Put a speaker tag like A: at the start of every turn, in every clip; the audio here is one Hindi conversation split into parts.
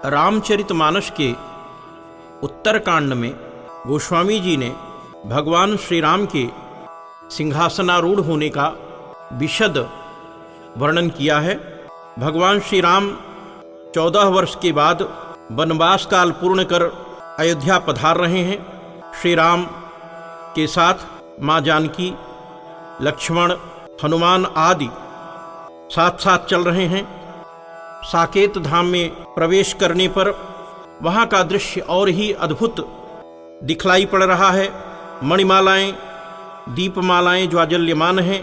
A: रामचरितमानस के उत्तरकांड में गोस्वामी जी ने भगवान श्री राम के सिंहासनारूढ़ होने का विशद वर्णन किया है। भगवान श्री राम 14 वर्ष के बाद वनवास काल पूर्ण कर अयोध्या पधार रहे हैं। श्री राम के साथ माँ जानकी, लक्ष्मण, हनुमान आदि साथ साथ चल रहे हैं। साकेत धाम में प्रवेश करने पर वहाँ का दृश्य और ही अद्भुत दिखलाई पड़ रहा है। मणिमालाएं, दीपमालाएं ज्वाजल्यमान हैं।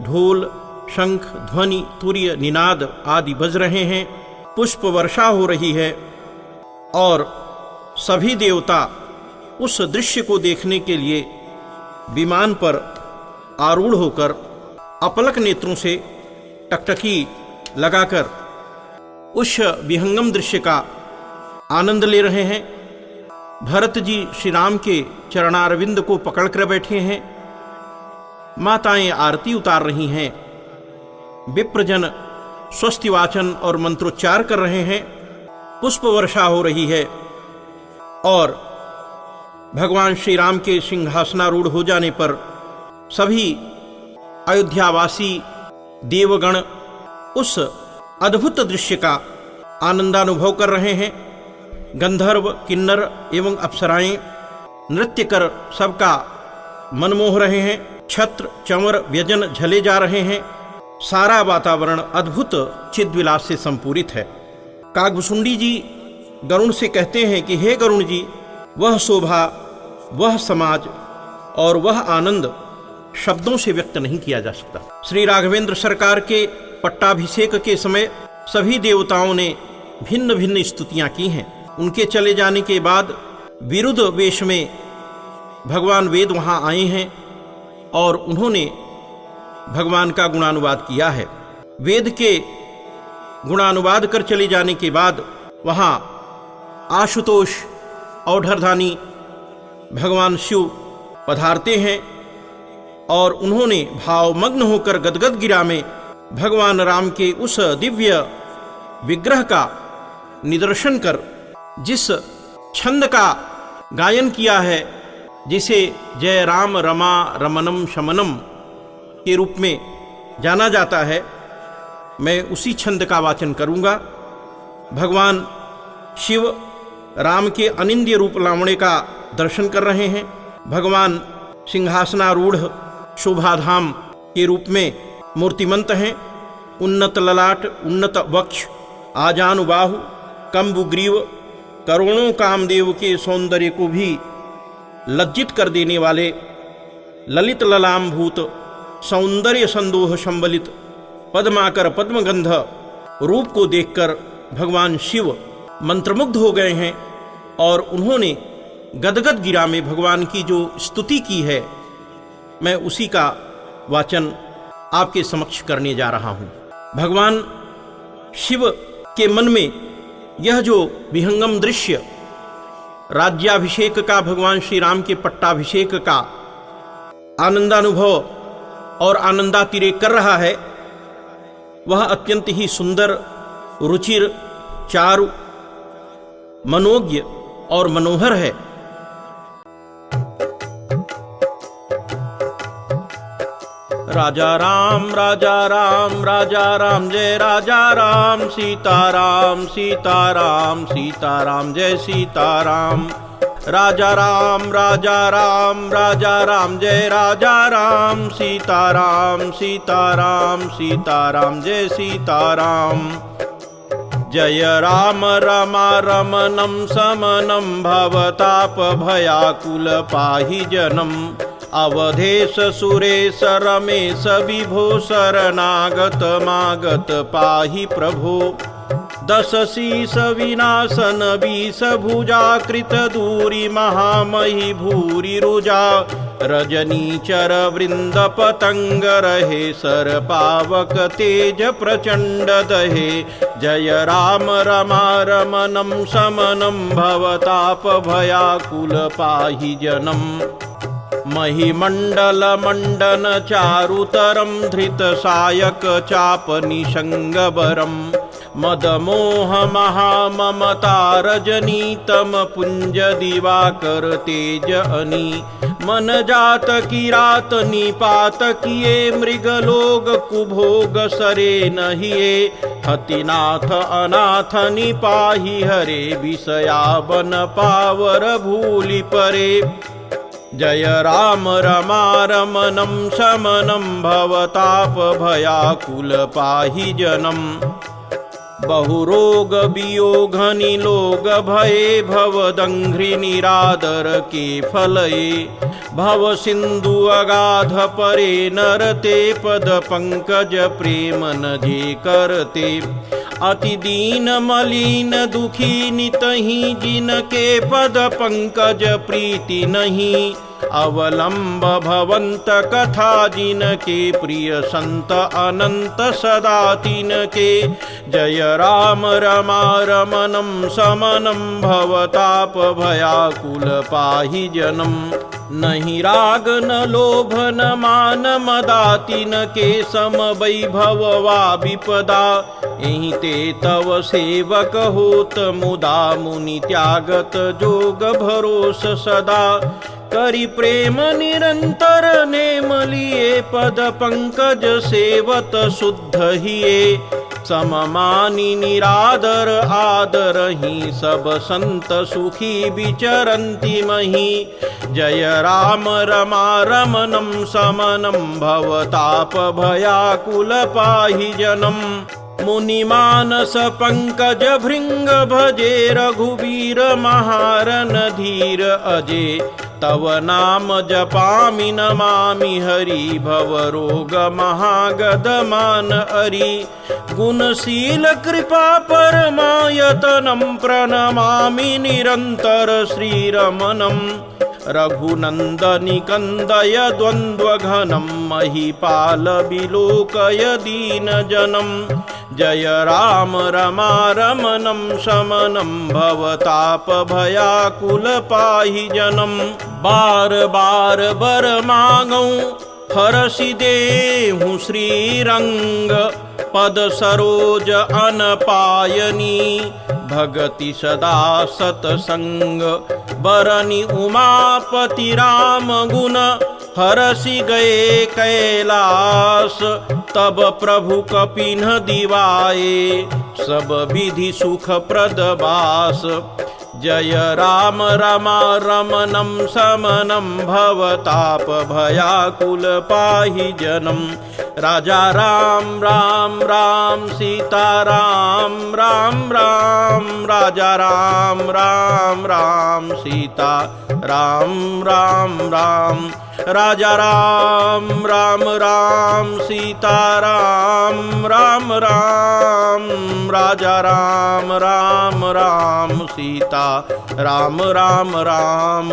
A: ढोल, शंख, ध्वनि, तुर्य, निनाद आदि बज रहे हैं। पुष्प वर्षा हो रही है और सभी देवता उस दृश्य को देखने के लिए विमान पर आरूढ़ होकर अपलक नेत्रों से टकटकी लगाकर उस विहंगम दृश्य का आनंद ले रहे हैं। भरत जी श्री राम के चरणारविंद को पकड़कर बैठे हैं। माताएं आरती उतार रही हैं। विप्रजन स्वस्ति वाचन और मंत्रोच्चार कर रहे हैं। पुष्प वर्षा हो रही है और भगवान श्री राम के सिंहासनारूढ़ हो जाने पर सभी अयोध्यावासी देवगण उस अद्भुत दृश्य का आनंदानुभव कर रहे हैं। गंधर्व, किन्नर एवं अप्सराएं नृत्य कर सबका मन मोह रहे हैं। छत्र, चंवर, व्यजन झले जा रहे हैं। सारा वातावरण अद्भुत चिद्विलास से संपूरित है। काकभुसुंडी जी गरुण से कहते हैं कि हे गरुण जी, वह शोभा, वह समाज और वह आनंद शब्दों से व्यक्त नहीं किया जा सकता। श्री राघवेंद्र सरकार के पट्टाभिषेक के समय सभी देवताओं ने भिन्न भिन्न स्तुतियां की हैं। उनके चले जाने के बाद विरुद्ध वेश में भगवान वेद वहां आए हैं और उन्होंने भगवान का गुणानुवाद किया है। वेद के गुणानुवाद कर चले जाने के बाद वहां आशुतोष औढ़रधानी भगवान शिव पधारते हैं और उन्होंने भावमग्न होकर गदगद गिरा में भगवान राम के उस दिव्य विग्रह का निदर्शन कर जिस छंद का गायन किया है, जिसे जय राम रमा रमनम शमनम के रूप में जाना जाता है, मैं उसी छंद का वाचन करूंगा। भगवान शिव राम के अनिंद्य रूप लावण्य का दर्शन कर रहे हैं। भगवान सिंहासनारूढ़ शोभाधाम के रूप में मूर्तिमंत हैं। उन्नत ललाट, उन्नत वक्ष, आजानुबाहु, कंबुग्रीव, करोड़ों कामदेव के सौंदर्य को भी लज्जित कर देने वाले ललित ललामभूत सौंदर्य संदोह संबलित पद्माकर पद्मगंध रूप को देखकर भगवान शिव मंत्रमुग्ध हो गए हैं और उन्होंने गदगद गिरा में भगवान की जो स्तुति की है, मैं उसी का वाचन आपके समक्ष करने जा रहा हूं। भगवान शिव के मन में यह जो विहंगम दृश्य राज्याभिषेक का, भगवान श्री राम के पट्टाभिषेक का आनंदानुभव और आनंदातिरेक कर रहा है, वह अत्यंत ही सुंदर, रुचिर, चारु, मनोज्ञ और मनोहर है। राजा राम, राजा राम, राजा राम, जय राजा राम, सीताराम, सीताराम, सीताराम, जय सीताराम। राजा राम, राजा राम, राजा राम, जय राजा राम, सीताराम, सीताराम, सीताराम, जय सीताराम। जय राम रमा रमनम समनम भवताप भयाकुल पाहि जनम। अवधेश सुरेश रमेश विभो शरणागत मागत पाहि प्रभो। दश शीस विनाशन बीस भुजाकृत दूरी महामही भूरि रुजा। रजनीचर वृंद पतंग रहे सर पावक तेज प्रचंड दहे। जय राम रमा रमनम समनम भवताप भयाकुल पाहि जनम। महिमण्डल मण्डन चारुतरं धृत सायक चाप निषङ्गबरं मदमोह महाममतारजनीतम पुञ्ज दिवाकर तेज अनी मन जात किरात निपात किए मृगलोग कुभोग सरे नहिए हतिनाथ अनाथ निपाहि हरे विषया बन पावर भूलि परे जय राम रमारमणं शमनं भवताप भयाकुल पाहि जनम बहुरोग वियोग निलोग भये भवदंघ्रि निरादर के फलये भव सिंधु अगाध परे नरते पद पंकज प्रेम नजे करते अति दीन मलिन दुखी नितहि जिनके पद पंकज प्रीति नहीं अवलंब भवंत कथा जिनके प्रिय संत अनंत सदा तिनके जय राम रमारमणं शमनं भवताप भयाकुल पाहि जनम नहीं राग न लोभ न मान मदातिन के सम वैभव वा विपदा एहि ते तव सेवक होत मुदा मुनि त्यागत जोग भरोस सदा करि प्रेम निरंतर नेम लिए पद पंकज सेवत शुद्ध हिए सममानी निरादर आदर ही सब संत सुखी विचरन्ति मही जय राम रमारमणं शमनं भवताप भयाकुल पाहि जनम मुनिमानस पंकज भृंग भजे रघुवीर महारन धीर अजे तव नाम जपामि नमामि हरि भवरोग महागदमान अरि गुणशील कृपा परमायतनं प्रणमामि निरंतर श्रीरमणं रघुनन्दनिकन्दय द्वन्द्वघनं महिपाल विलोकय दीनजनं जय राम रमारमणं शमनं भवताप भयाकुल पाहि जनम बार बार बर मांगऊं हरषि देहु श्रीरंग पद सरोज अनपायनी भगति सदा सतसंग बरनि उमापति राम गुण हरषि गए कैलास तब प्रभु कपिन दिवाए सब विधि सुख प्रदबास जय राम रमारमणं शमनं भवताप भयाकुल पाहि जनम राजा राम राम राम सीता राम राम राम राजा राम राम राम सीता राम राम राम राजा राम राम राम सीता राम राम राम राजा राम राम राम सीता राम राम राम।